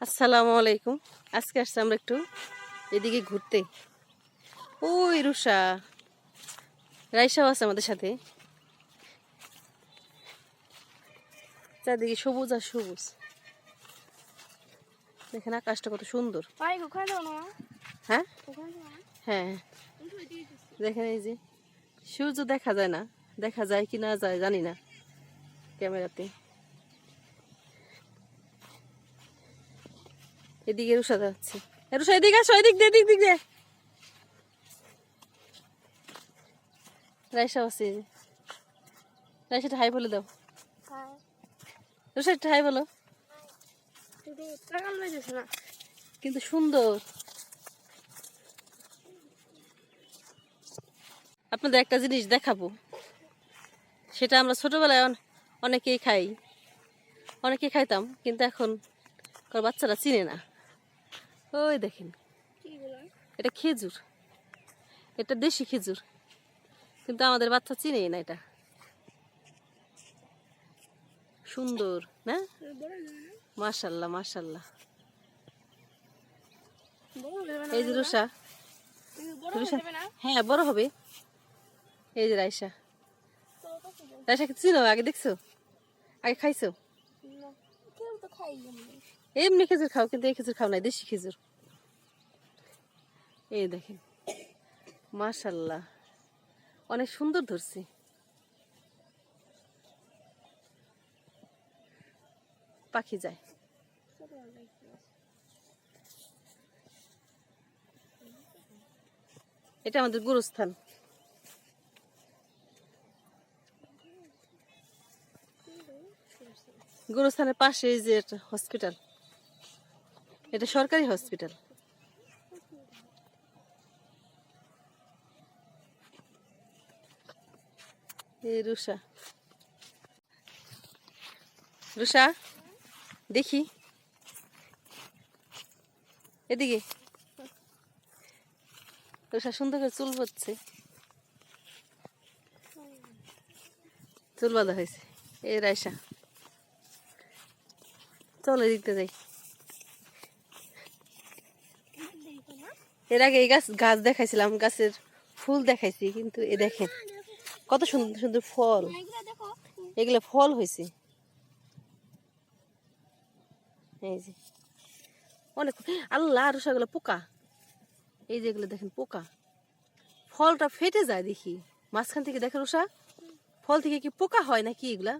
আসসালামু আলাইকুম। আজকে আসছে আমরা একটু এদিকে ঘুরতে। ওই রুষা রাইসাও আছে আমাদের সাথে। চারদিকে সবুজ আর সবুজ, দেখেন আকাশটা কত সুন্দর। হ্যাঁ হ্যাঁ, দেখেন এই যে সূর্য দেখা যায় না, দেখা যায় কি না যায় জানি না ক্যামেরাতে। এদিকে রুষা যাচ্ছে, রুষা এদিকে আসো, এদিক দিয়ে এদিক দিয়ে। রাইসাও আছে, রাইসাটা হাই বলে দাও। রুষা একটা হাই বলো। কিন্তু সুন্দর। আপনাদের একটা জিনিস দেখাবো, সেটা আমরা ছোটবেলায় অনেকেই খাইতাম, কিন্তু এখন বাচ্চারা চিনে না। ওই দেখেন, এটা খেজুর, এটা দেশি খেজুর, কিন্তু আমাদের বাচ্চা চিনেই না এটা। সুন্দর না? মাশাল্লাহ মাশাল্লাহ। এই যে রুষা, হ্যাঁ বড় হবে। এই যে রাইসা, রাইসা চিনো? আগে দেখছো? আগে খাইছো? এমনি খেজুর খাও, কিন্তু এই খেজুর খাও না, দেশি খেজুর। এই দেখেন মাশাল্লাহ, অনেক সুন্দর ধরছি। পাখি যায়। এটা আমাদের গুরুস্থান। গুরুস্থানের পাশে এই যে একটা হসপিটাল, এটা সরকারি হসপিটাল। এই রুষা, রুষা দেখি এদিকে। রুষা সুন্দর করে চুল বাঁধছে, চুল বাঁধা হয়েছে। এই রাইসা, চলো এদিকতে যাই। এর আগে এই গাছ দেখাইছিলাম, গাছের ফুল দেখাইছি, কিন্তু এ দেখেন কত সুন্দর সুন্দর ফল। এগুলো ফল হয়েছে, এই যে অনেক। আল্লাহ, রুষাগুলো পোকা। এই যে এগুলো দেখেন পোকা, ফলটা ফেটে যায় দেখি মাঝখান থেকে। দেখেন রুষা, ফল থেকে কি পোকা হয় নাকি এগুলা?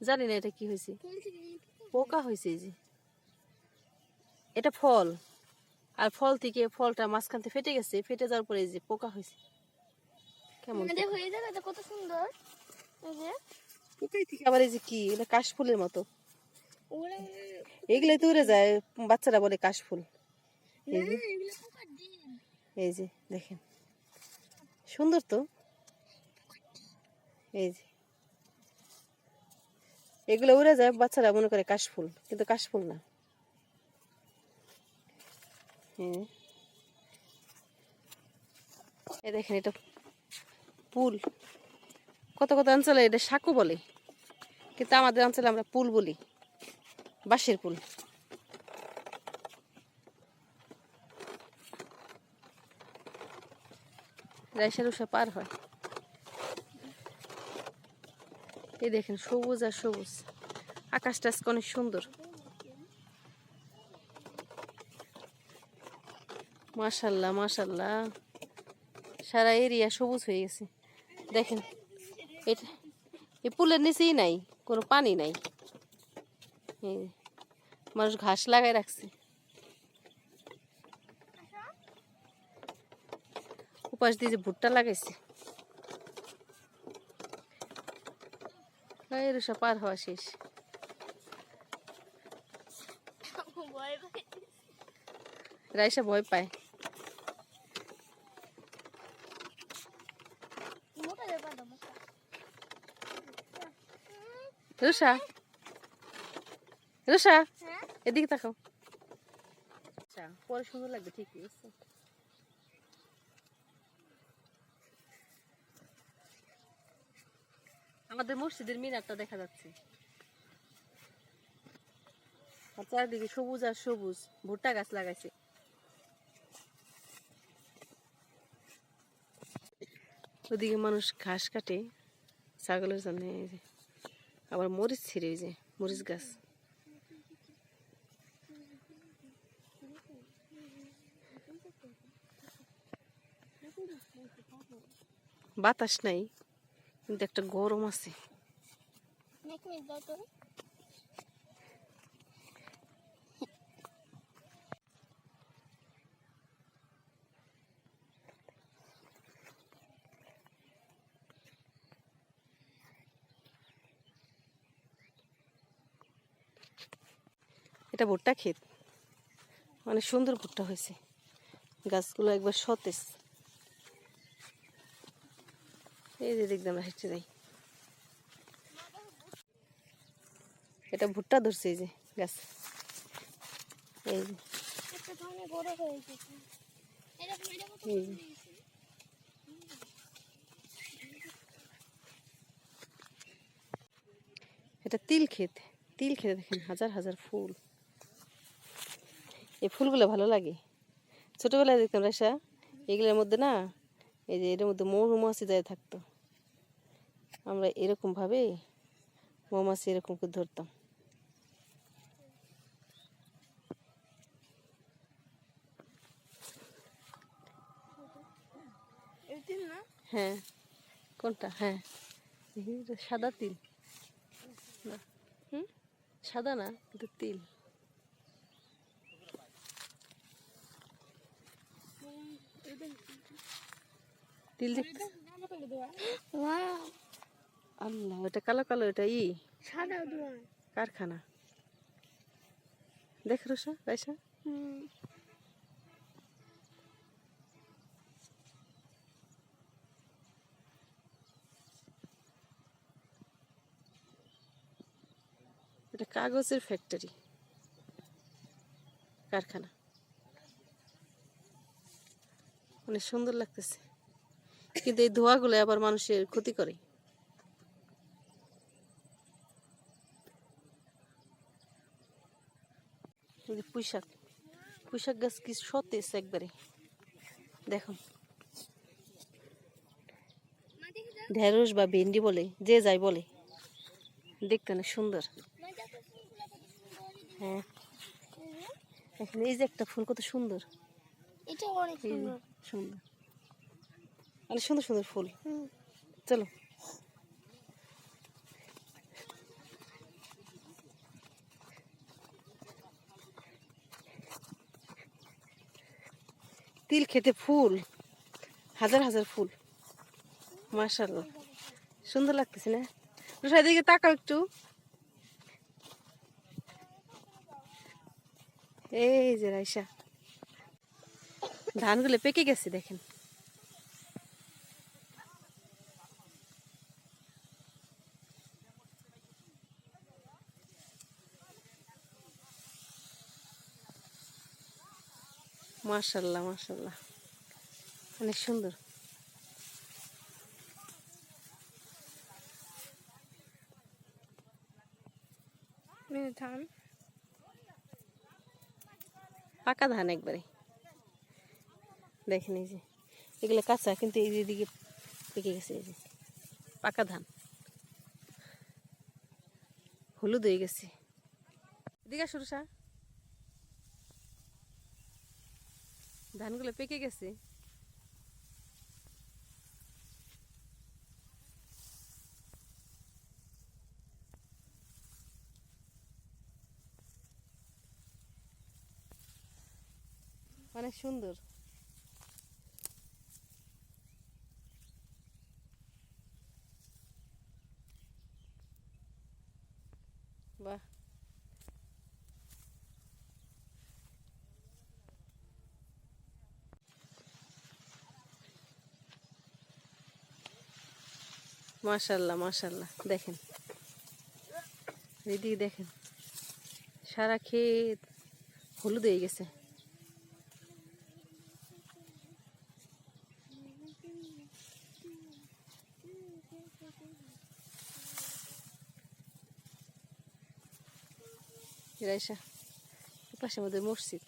জানি না এটা কি হয়েছে, পোকা হয়েছে। এই যে এটা ফল, আর ফল থেকে ফলটা মাঝখান থেকে ফেটে গেছে, ফেটে যাওয়ার পরে এই যে পোকা হয়েছে। কেমন কত সুন্দর। পোকাই থেকে আবার এই যে কি, এটা কাশফুলের মতো। এগুলাই তো উড়ে যায়, বাচ্চারা বলে কাশফুল। এই যে দেখেন সুন্দর তো। এই যে এগুলো উড়ে যায়, বাচ্চারা মনে করে কাশফুল, কিন্তু কাশফুল না। হ্যাঁ, এই দেখেন এটা পুল। কত কত অঞ্চলে এটা সাঁকো বলে, কিন্তু আমাদের অঞ্চলে আমরা পুল বলি, বাঁশের পুল। রাইসা রুষা পার হয়। এই দেখেন সবুজ আর সবুজ, আকাশটা আজকে অনেক সুন্দর। মাশাল্লাহ মাশাল্লাহ, সারা এরিয়া সবুজ হয়ে গেছে। দেখেন এটা, এই পুলের নিচেই নাই কোনো পানি নাই, মানুষ ঘাস লাগাই রাখছে। উপাস দিয়ে যে ভুট্টা লাগাইছে। রুষা পার হওয়া শেষ। রাইসা ভয় পায়। রুষা, রুষা এদিকে তাকাও। আচ্ছা, পরে সুন্দর লাগবে ঠিকই আছে। আমাদের মসজিদের মিনারটা দেখা যাচ্ছে। আর চারিদিকে সবুজ আর সবুজ ভুট্টা গাছ লাগাইছে। ওদিকে মানুষ ঘাস কাটে ছাগলের জন্য। আবার মরিচ ছিঁড়ে, ওই যে মরিচ গাছ। বাতাস নাই কিন্তু একটা গরম আছে। এটা ভুট্টা ক্ষেত, অনেক সুন্দর ভুট্টা হয়েছে, গাছগুলো একবার সতেজ। এই যে দেখতে আমরা হেঁটে যাই, এটা ভুট্টা ধরছে এই যে গাছ। এই যে এটা তিল ক্ষেত। তিল ক্ষেতে দেখেন হাজার হাজার ফুল। এই ফুলগুলো ভালো লাগে। ছোটবেলায় দেখতাম রাশা, এগুলোর মধ্যে না, এই যে এর মধ্যে মৌমাছি যায় থাকতো। আমরা এরকম ভাবে মৌমাছি এরকম করে ধরতাম। হ্যাঁ, কোনটা? হ্যাঁ, সাদা তিল না, সাদা না, কিন্তু তিল। তিল দেখতে আল্লাহ, এটা কালো কালো, এটা কারখানা। দেখ রোষা রাইসা, এটা কাগজের ফ্যাক্টরি, কারখানা। অনেক সুন্দর লাগতেছে, কিন্তু এই ধোঁয়াগুলো আবার মানুষের ক্ষতি করে। পুঁইশাক, পুঁইশাক গাছ কি সতেজ একবারে, দেখুন। ঢেঁড়স বা ভেন্ডি বলে, যে যাই বলে, দেখতে অনেক সুন্দর। হ্যাঁ, এখানে এই যে একটা ফুল কত সুন্দর, এটা অনেক সুন্দর সুন্দর, অনেক সুন্দর সুন্দর ফুল। চলো, তিল খেতে ফুল, হাজার হাজার ফুল, মাশাআল্লাহ, সুন্দর লাগতেছে না? দিকে তাকাও একটু। এই যে রাইসা, ধানগুলো পেকে গেছে দেখেন। মাশাআল্লাহ মাশাআল্লাহ, অনেক সুন্দর। ধান, পাকা ধান একবারে, দেখেন এই যে এগুলো কাঁচা, কিন্তু এই যে দিকে পেকে গেছে। এই যে পাকা ধান, হলুদ হয়ে গেছে। এদিকে সরষা, ধানগুলো পেকে গেছে। অনেক সুন্দর। বাহ, মাশাআল্লাহ মাশাআল্লাহ, দেখেন এদিকে দেখেন, সারা ক্ষেত হলুদ হয়ে গেছে। রাইসা পাশে আমাদের মসজিদ।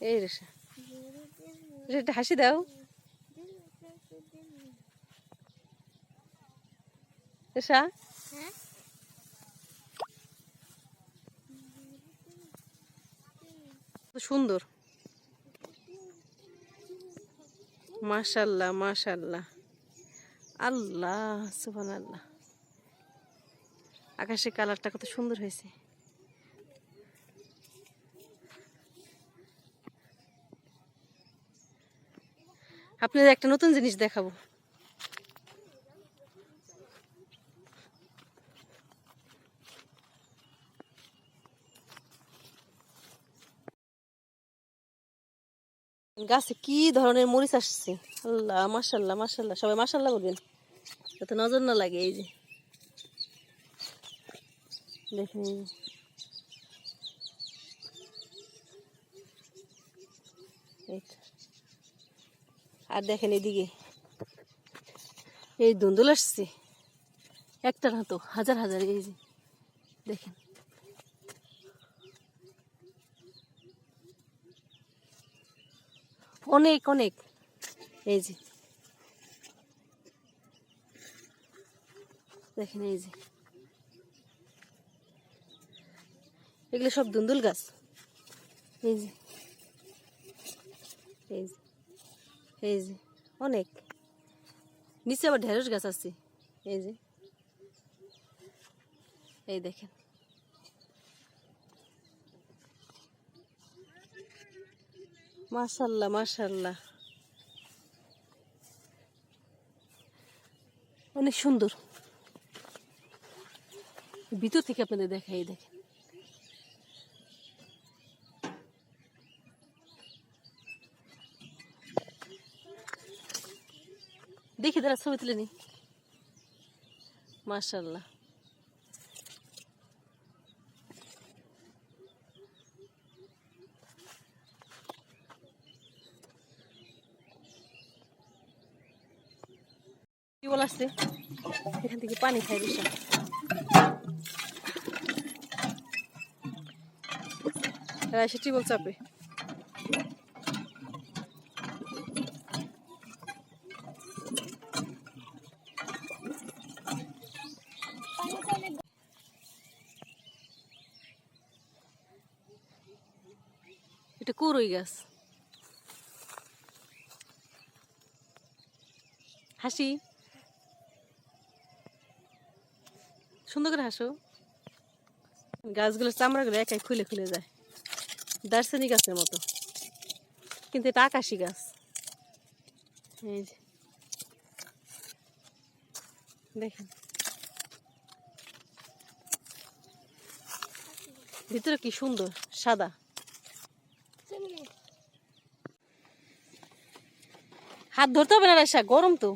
এই রেশা, একটা হাসি দাও। রেশা হ্যাঁ সুন্দর, মাশাল্লাহ মাশাল্লাহ, আল্লাহ সুবহানাল্লাহ। আকাশের কালারটা কত সুন্দর হয়েছে। আপনাদের একটা নতুন জিনিস দেখাবো। গাছে কি ধরনের মরিচ আসছে, আল্লাহ মাশাল্লাহ মাশাল্লাহ, সবাই মাশাল্লাহ বলবেন যাতে নজর না লাগে। এই যে দেখেন, এই তো। আর দেখেন এদিকে এই ধুন্দুল আসছে, একটা না তো হাজার হাজার। এই যে দেখেন, অনেক অনেক। এই যে দেখেন, এই যে এগুলো সব ধুন্দুল গাছ। এই যে এই যে এই যে অনেক, নিচে আবার ঢেঁড়স গাছ আছে। এই যে এই দেখেন, মাশাল্লাহ মাশাল্লাহ, অনেক সুন্দর। ভিতর থেকে আপনাদের দেখাই, দেখেন দেখি তারা ছবি তুলে নি। মাশাল্লাহ, টিউবওয়েল আসছে, এখান থেকে পানি খাই বেশি। এসে টিউবওয়েল চাপে। এটা কুরই গাছ। হাসি, সুন্দর করে হাসো। গাছগুলোর চামড়াগুলো একাই খুলে খুলে যায়, দার্শনিক গাছের মতো, কিন্তু এটা আকাশি গাছ। এই যে দেখেন, ভিতরে কি সুন্দর সাদা। হাত ধরতে হবে না রাইসা, গরম তো।